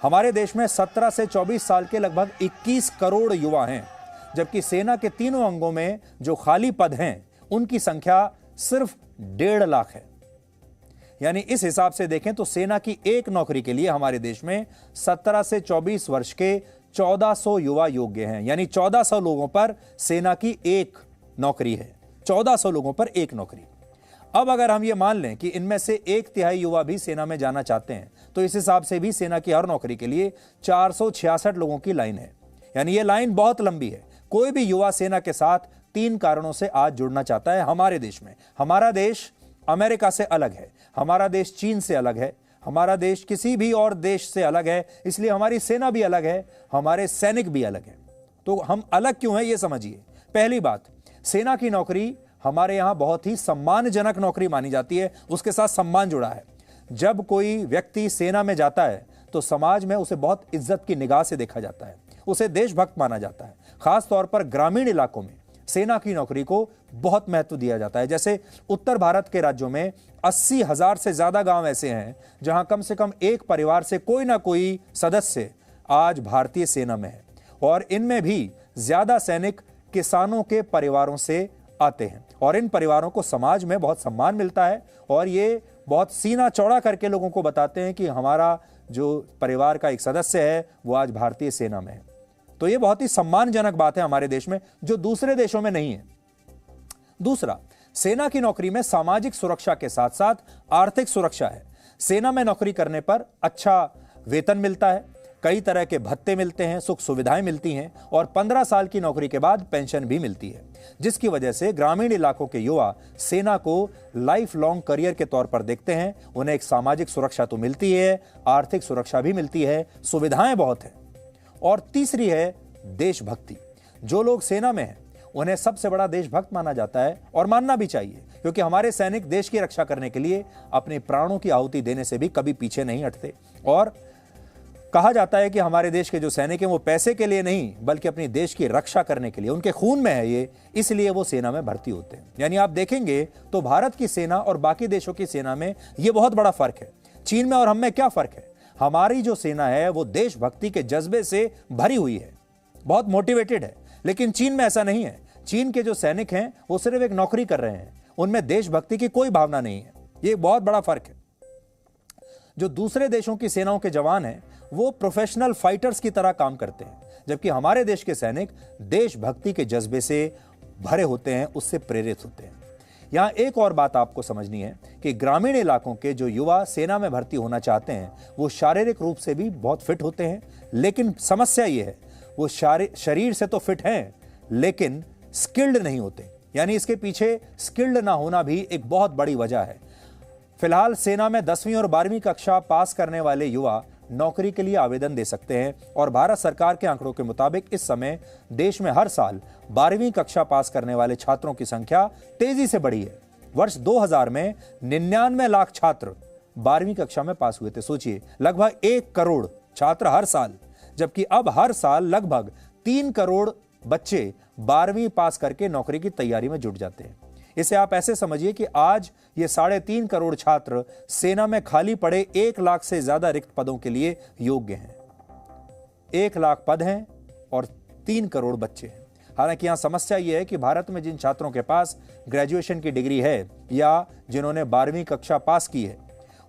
हमारे देश में 17 से 24 साल के लगभग 21 करोड़ युवा हैं, जबकि सेना के तीनों अंगों में जो खाली पद हैं उनकी संख्या सिर्फ 1.5 लाख है। यानी इस हिसाब से देखें तो सेना की एक नौकरी के लिए हमारे देश में 17 से 24 वर्ष के 1400 युवा योग्य हैं। यानी 1400 लोगों पर सेना की एक नौकरी है, 1400 लोगों पर एक नौकरी। अब अगर हम ये मान लें कि इनमें से 1/3 युवा भी सेना में जाना चाहते हैं, तो इस हिसाब से भी सेना की हर नौकरी के लिए 466 लोगों की लाइन है। यानी ये लाइन बहुत लंबी है। कोई भी युवा सेना के साथ 3 कारणों से आज जुड़ना चाहता है हमारे देश में। हमारा देश अमेरिका से अलग है, हमारा देश चीन से अलग है, हमारा देश किसी भी और देश से अलग है, इसलिए हमारी सेना भी अलग है, हमारे सैनिक भी अलग हैं। तो हम अलग क्यों हैं ये समझिए। पहली बात, सेना की नौकरी हमारे यहां बहुत ही सम्मानजनक नौकरी मानी जाती है, उसके साथ सम्मान जुड़ा है। जब कोई व्यक्ति सेना में जाता है तो समाज में उसे बहुत इज्जत की निगाह से देखा जाता है, उसे देशभक्त माना जाता है। खास तौर पर ग्रामीण इलाकों में सेना की नौकरी को बहुत महत्व दिया जाता है। जैसे उत्तर भारत के राज्यों में 80,000 से ज्यादा गांव ऐसे हैं जहां कम से कम एक परिवार से कोई ना कोई सदस्य आज भारतीय सेना में है, और इनमें भी ज्यादा सैनिक किसानों के परिवारों से आते हैं, और इन परिवारों को समाज में बहुत सम्मान मिलता है, और ये बहुत सीना चौड़ा करके लोगों को बताते हैं कि हमारा जो परिवार का एक सदस्य है वो आज भारतीय सेना में है। तो ये बहुत ही सम्मानजनक बात है हमारे देश में, जो दूसरे देशों में नहीं है। दूसरा, सेना की नौकरी में सामाजिक सुरक्षा के साथ साथ आर्थिक सुरक्षा है। सेना में नौकरी करने पर अच्छा वेतन मिलता है, कई तरह के भत्ते मिलते हैं, सुख सुविधाएं मिलती हैं, और 15 साल की नौकरी के बाद पेंशन भी मिलती है, जिसकी वजह से ग्रामीण इलाकों के युवा सेना को लाइफ लॉन्ग करियर के तौर पर देखते हैं। उन्हें एक सामाजिक सुरक्षा तो मिलती है, आर्थिक सुरक्षा भी मिलती है, सुविधाएं बहुत हैं। और तीसरी है देशभक्ति। जो लोग सेना में हैं उन्हें सबसे बड़ा देशभक्त माना जाता है, और मानना भी चाहिए, क्योंकि हमारे सैनिक देश की रक्षा करने के लिए अपने प्राणों की आहुति देने से भी कभी पीछे नहीं हटते। और कहा जाता है कि हमारे देश के जो सैनिक हैं वो पैसे के लिए नहीं बल्कि अपनी देश की रक्षा करने के लिए, उनके खून में है ये, इसलिए वो सेना में भर्ती होते हैं। यानी आप देखेंगे तो भारत की सेना और बाकी देशों की सेना में ये बहुत बड़ा फर्क है। चीन में और हम में क्या फर्क है? हमारी जो सेना है वो देशभक्ति के जज्बे से भरी हुई है, बहुत मोटिवेटेड है, लेकिन चीन में ऐसा नहीं है। चीन के जो सैनिक हैं वो सिर्फ एक नौकरी कर रहे हैं, उनमें देशभक्ति की कोई भावना नहीं है। ये बहुत बड़ा फर्क है। जो दूसरे देशों की सेनाओं के जवान हैं वो प्रोफेशनल फाइटर्स की तरह काम करते हैं, जबकि हमारे देश के सैनिक देशभक्ति के जज्बे से भरे होते हैं, उससे प्रेरित होते हैं। यहां एक और बात आपको समझनी है कि ग्रामीण इलाकों के जो युवा सेना में भर्ती होना चाहते हैं वो शारीरिक रूप से भी बहुत फिट होते हैं, लेकिन समस्या ये है वो शरीर से तो फिट हैं लेकिन स्किल्ड नहीं होते। यानी इसके पीछे स्किल्ड ना होना भी एक बहुत बड़ी वजह है। फिलहाल सेना में 10वीं और 12वीं कक्षा पास करने वाले युवा नौकरी के लिए आवेदन दे सकते हैं, और भारत सरकार के आंकड़ों के मुताबिक इस समय देश में हर साल 12वीं कक्षा पास करने वाले छात्रों की संख्या तेजी से बढ़ी है। वर्ष 2000 में 99 लाख छात्र 12वीं कक्षा में पास हुए थे। सोचिए, लगभग 1 करोड़ छात्र हर साल, जबकि अब हर साल लगभग 3 करोड़ बच्चे 12वीं पास करके नौकरी की तैयारी में जुट जाते हैं। इसे आप ऐसे समझिए कि आज ये 3.5 करोड़ छात्र सेना में खाली पड़े 1 लाख से ज्यादा रिक्त पदों के लिए योग्य हैं। 1 लाख पद हैं और 3 करोड़ बच्चे हैं। हालांकि यहां समस्या यह है कि भारत में जिन छात्रों के पास ग्रेजुएशन की डिग्री है या जिन्होंने 12वीं कक्षा पास की है,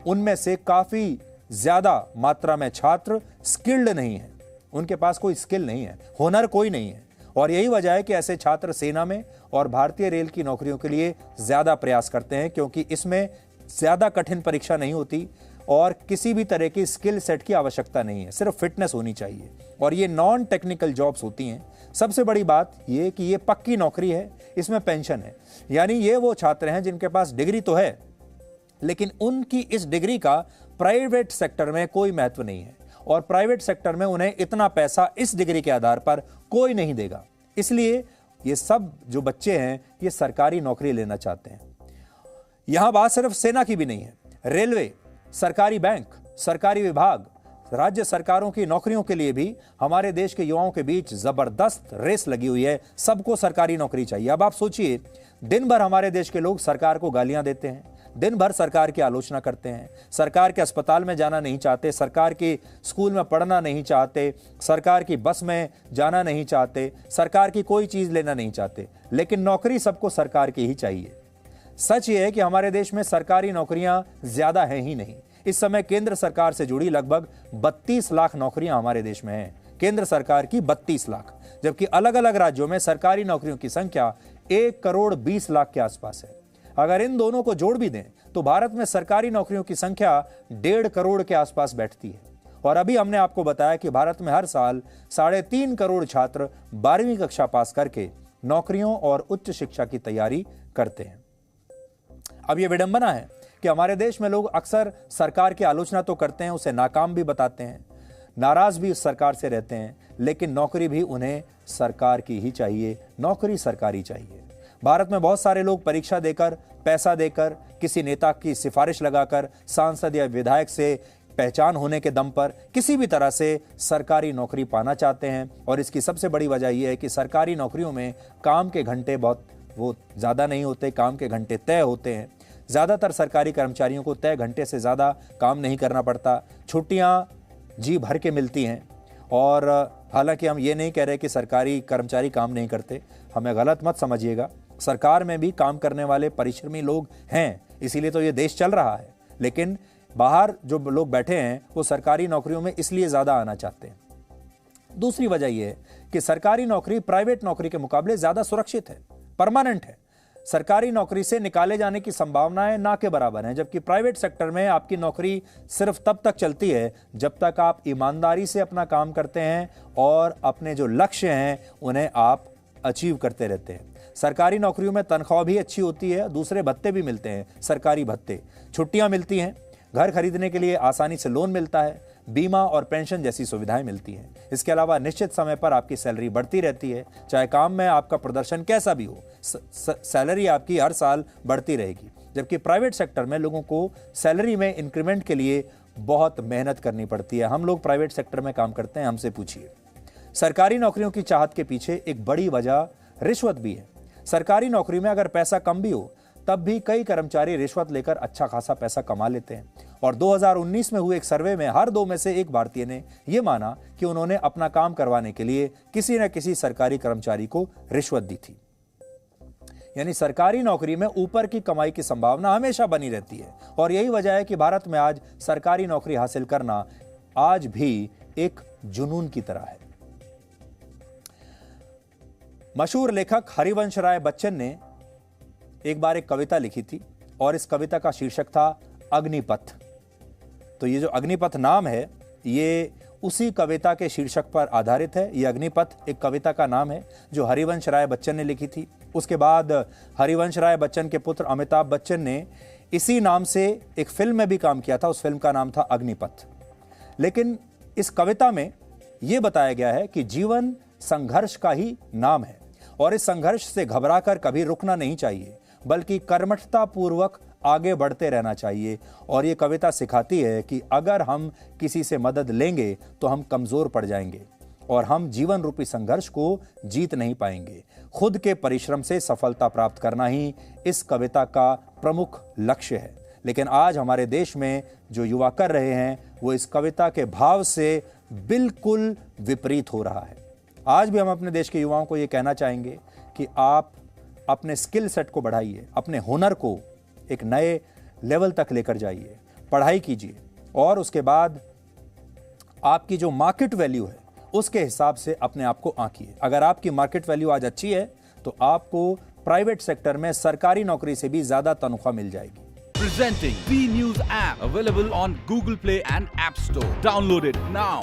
उनमें से काफी ज्यादा मात्रा में छात्र स्किल्ड नहीं है, उनके पास कोई स्किल नहीं है, हुनर कोई नहीं है। और यही वजह है कि ऐसे छात्र सेना में और भारतीय रेल की नौकरियों के लिए ज्यादा प्रयास करते हैं, क्योंकि इसमें ज्यादा कठिन परीक्षा नहीं होती और किसी भी तरह की स्किल सेट की आवश्यकता नहीं है, सिर्फ फिटनेस होनी चाहिए, और ये नॉन टेक्निकल जॉब्स होती हैं। सबसे बड़ी बात ये कि ये पक्की नौकरी है, इसमें पेंशन है। यानी ये वो छात्र हैं जिनके पास डिग्री तो है लेकिन उनकी इस डिग्री का प्राइवेट सेक्टर में कोई महत्व नहीं है, और प्राइवेट सेक्टर में उन्हें इतना पैसा इस डिग्री के आधार पर कोई नहीं देगा। इसलिए ये सब जो बच्चे हैं ये सरकारी नौकरी लेना चाहते हैं। यहां बात सिर्फ सेना की भी नहीं है, रेलवे, सरकारी बैंक, सरकारी विभाग, राज्य सरकारों की नौकरियों के लिए भी हमारे देश के युवाओं के बीच जबरदस्त रेस लगी हुई है। सबको सरकारी नौकरी चाहिए। अब आप सोचिए, दिन भर हमारे देश के लोग सरकार को गालियां देते हैं, दिन भर सरकार की आलोचना करते हैं, सरकार के अस्पताल में जाना नहीं चाहते, सरकार की स्कूल में पढ़ना नहीं चाहते, सरकार की बस में जाना नहीं चाहते, सरकार की कोई चीज लेना नहीं चाहते, लेकिन नौकरी सबको सरकार की ही चाहिए। सच ये है कि हमारे देश में सरकारी नौकरियां ज्यादा हैं ही नहीं। इस समय केंद्र सरकार से जुड़ी लगभग 32 लाख नौकरियां हमारे देश में हैं, केंद्र सरकार की 32 लाख, जबकि अलग अलग राज्यों में सरकारी नौकरियों की संख्या 1 करोड़ 20 लाख के आसपास है। अगर इन दोनों को जोड़ भी दें तो भारत में सरकारी नौकरियों की संख्या 1.5 करोड़ के आसपास बैठती है। और अभी हमने आपको बताया कि भारत में हर साल 3.5 करोड़ छात्र 12वीं कक्षा पास करके नौकरियों और उच्च शिक्षा की तैयारी करते हैं। अब यह विडंबना है कि हमारे देश में लोग अक्सर सरकार की आलोचना तो करते हैं, उसे नाकाम भी बताते हैं, नाराज भी उस सरकार से रहते हैं, लेकिन नौकरी भी उन्हें सरकार की ही चाहिए, नौकरी सरकारी चाहिए। भारत में बहुत सारे लोग परीक्षा देकर, पैसा देकर, किसी नेता की सिफारिश लगाकर, सांसद या विधायक से पहचान होने के दम पर किसी भी तरह से सरकारी नौकरी पाना चाहते हैं। और इसकी सबसे बड़ी वजह यह है कि सरकारी नौकरियों में काम के घंटे बहुत ज़्यादा नहीं होते, काम के घंटे तय होते हैं। ज़्यादातर सरकारी कर्मचारियों को तय घंटे से ज़्यादा काम नहीं करना पड़ता, छुट्टियाँ जी भर के मिलती हैं। और हालांकि हम ये नहीं कह रहे कि सरकारी कर्मचारी काम नहीं करते, हमें गलत मत समझिएगा, सरकार में भी काम करने वाले परिश्रमी लोग हैं, इसीलिए तो ये देश चल रहा है। लेकिन बाहर जो लोग बैठे हैं वो सरकारी नौकरियों में इसलिए ज़्यादा आना चाहते हैं। दूसरी वजह यह है कि सरकारी नौकरी प्राइवेट नौकरी के मुकाबले ज़्यादा सुरक्षित है, परमानेंट है। सरकारी नौकरी से निकाले जाने की संभावनाएं ना के बराबर हैं, जबकि प्राइवेट सेक्टर में आपकी नौकरी सिर्फ तब तक चलती है जब तक आप ईमानदारी से अपना काम करते हैं और अपने जो लक्ष्य हैं उन्हें आप अचीव करते रहते हैं। सरकारी नौकरियों में तनख्वाह भी अच्छी होती है, दूसरे भत्ते भी मिलते हैं, सरकारी भत्ते, छुट्टियां मिलती हैं, घर खरीदने के लिए आसानी से लोन मिलता है, बीमा और पेंशन जैसी सुविधाएं मिलती हैं। इसके अलावा निश्चित समय पर आपकी सैलरी बढ़ती रहती है, चाहे काम में आपका प्रदर्शन कैसा भी हो, सैलरी आपकी हर साल बढ़ती रहेगी। जबकि प्राइवेट सेक्टर में लोगों को सैलरी में इंक्रीमेंट के लिए बहुत मेहनत करनी पड़ती है। हम लोग प्राइवेट सेक्टर में काम करते हैं, हमसे पूछिए। सरकारी नौकरियों की चाहत के पीछे एक बड़ी वजह रिश्वत भी है। सरकारी नौकरी में अगर पैसा कम भी हो तब भी कई कर्मचारी रिश्वत लेकर अच्छा खासा पैसा कमा लेते हैं। और 2019 में हुए एक सर्वे में हर 2 में से 1 भारतीय ने यह माना कि उन्होंने अपना काम करवाने के लिए किसी न किसी सरकारी कर्मचारी को रिश्वत दी थी। यानी सरकारी नौकरी में ऊपर की कमाई की संभावना हमेशा बनी रहती है। और यही वजह है कि भारत में आज सरकारी नौकरी हासिल करना आज भी एक जुनून की तरह है। मशहूर लेखक हरिवंश राय बच्चन ने एक बार एक कविता लिखी थी और इस कविता का शीर्षक था अग्निपथ। तो ये जो अग्निपथ नाम है ये उसी कविता के शीर्षक पर आधारित है। ये अग्निपथ एक कविता का नाम है जो हरिवंश राय बच्चन ने लिखी थी। उसके बाद हरिवंश राय बच्चन के पुत्र अमिताभ बच्चन ने इसी नाम से एक फिल्म में भी काम किया था, उस फिल्म का नाम था अग्निपथ। लेकिन इस कविता में यह बताया गया है कि जीवन संघर्ष का ही नाम है और इस संघर्ष से घबराकर कभी रुकना नहीं चाहिए, बल्कि कर्मठता पूर्वक आगे बढ़ते रहना चाहिए। और ये कविता सिखाती है कि अगर हम किसी से मदद लेंगे तो हम कमजोर पड़ जाएंगे और हम जीवन रूपी संघर्ष को जीत नहीं पाएंगे। खुद के परिश्रम से सफलता प्राप्त करना ही इस कविता का प्रमुख लक्ष्य है। लेकिन आज हमारे देश में जो युवा कर रहे हैं वो इस कविता के भाव से बिल्कुल विपरीत हो रहा है। आज भी हम अपने देश के युवाओं को ये कहना चाहेंगे कि आप अपने स्किल सेट को बढ़ाइए, अपने हुनर को एक नए लेवल तक लेकर जाइए, पढ़ाई कीजिए और उसके बाद आपकी जो मार्केट वैल्यू है उसके हिसाब से अपने आप को आंकिए। अगर आपकी मार्केट वैल्यू आज अच्छी है तो आपको प्राइवेट सेक्टर में सरकारी नौकरी से भी ज्यादा तनख्वाह मिल जाएगी। Presenting B News app available on Google Play and App Store. Download it now.